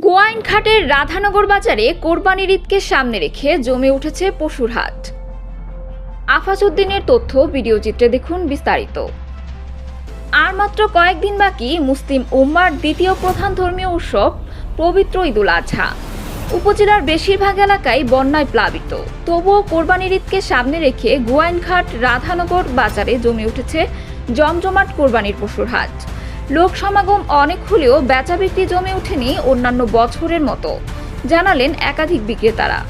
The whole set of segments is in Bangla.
গোয়াইনঘাটের রাধানগর বাজারে কোরবানির ঈদকে সামনে রেখে জমে উঠেছে পশুর হাট। আফাজউদ্দিনের তথ্য, ভিডিও চিত্রে দেখুন বিস্তারিত। আর মাত্র কয়েকদিন বাকি মুসলিম উম্মার দ্বিতীয় প্রধান ধর্মীয় উৎসব পবিত্র ঈদুল আজহা। উপজেলার বেশিরভাগ এলাকায় বন্যায় প্লাবিত, তবুও কোরবানির ঈদকে সামনে রেখে গোয়াইনঘাট রাধানগর বাজারে জমে উঠেছে জমজমাট কোরবানির পশুর হাট। লোক সমাগম অনেক হলেও বেচা বিক্রি জমে ওঠেনি অন্যান্য বছরের মতো, জানালেন একাধিক বিক্রেতারা।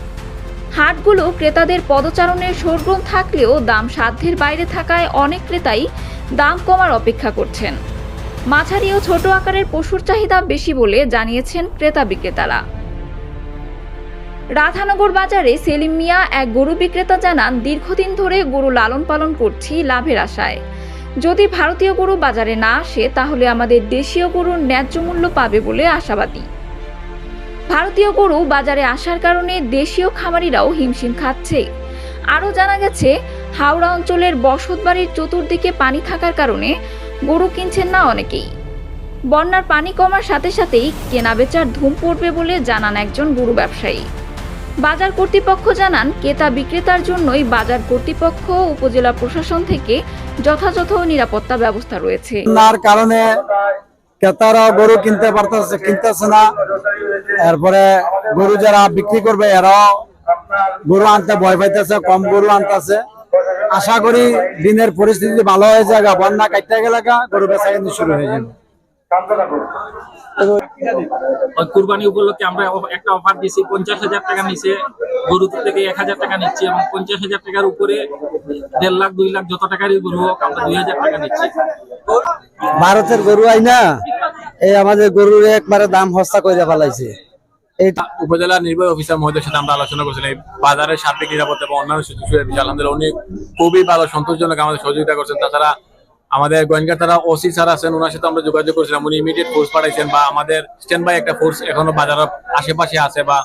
হাটগুলো ক্রেতাদের পদচারণের সরগরম থাকলেও দাম সাধ্যের বাইরে থাকায় অনেক ক্রেতাই দাম কমার অপেক্ষা করছেন। মাঝারি ও ছোট আকারের পশুর চাহিদা বেশি বলে জানিয়েছেন ক্রেতা বিক্রেতারা। রাধানগর বাজারে সেলিম মিয়া এক গরু বিক্রেতা জানান, দীর্ঘদিন ধরে গরু লালন পালন করছি লাভের আশায়। যদি ভারতীয় গরু বাজারে না আসে তাহলে আমাদের দেশীয় গরুর ন্যায্য মূল্য পাবে বলে আশাবাদী। ভারতীয় গরু বাজারে আসার কারণে দেশীয় খামারিরাও হিমশিম খাচ্ছে। আরও জানা গেছে, হাওড়া অঞ্চলের বসতবাড়ির চতুর্দিকে পানি থাকার কারণে গরু কিনছেন না অনেকেই। বন্যার পানি কমার সাথে সাথেই কেনাবেচার ধুম পড়বে বলে জানান একজন গরু ব্যবসায়ী। বাজার কর্তৃপক্ষ জানান, ক্রেতা বিক্রেতার জন্যই বাজার কর্তৃপক্ষ উপজেলা প্রশাসন থেকে যথাযথ নিরাপত্তা ব্যবস্থা রয়েছে। তার কারণে ক্রেতারা গরু কিনতেছে না। এরপরে গরু যারা বিক্রি করবে এরাও গরু আনতে ভয় পাইতেছে, কম গরু আনতেছে। আশা করি দিনের পরিস্থিতি ভালো হয়ে যাবে, বন্যা কাটতে গেলে গরু বেচা কিন্তু শুরু হয়ে যাবে। কুরবানি উপলক্ষে আমরা একটা অফার দিয়েছি, 50,000 টাকা নিচে গরু থেকে 1,000 টাকা নিচ্ছি এবং 50,000 টাকার উপরে 1.5 লাখ 2 লাখ যত টাকারই গরু হোক আমরা 2,000 টাকা নিচ্ছি। ভারতের গরু আই না, এই আমাদের গরুর একবারে দাম হস্তা করে ফেলাইছে। উপজেলা নির্বাহী অফিসার মহোদয়ের সাথে আমরা আলোচনা করেছিলাম, বাজারের সার্বিক নিরাপত্তা এবং অন্যান্য সুযোগ সুবিধা বিষয়ে আলহামদুলিল্লাহ উনি খুবই ভালো, সন্তোষজনক আমাদের সহযোগিতা করছেন। তাছাড়া আমাদের গোয়েন্দা তারা ওসি স্যার আছেন, ওনার সাথে আমরা যোগাযোগ করেছিলাম, উনি ইমিডিয়েট ফোর্স পাঠাইছেন বা আমাদের স্ট্যান্ড বাই একটা ফোর্স এখনো বাজারের আশেপাশে আছে বা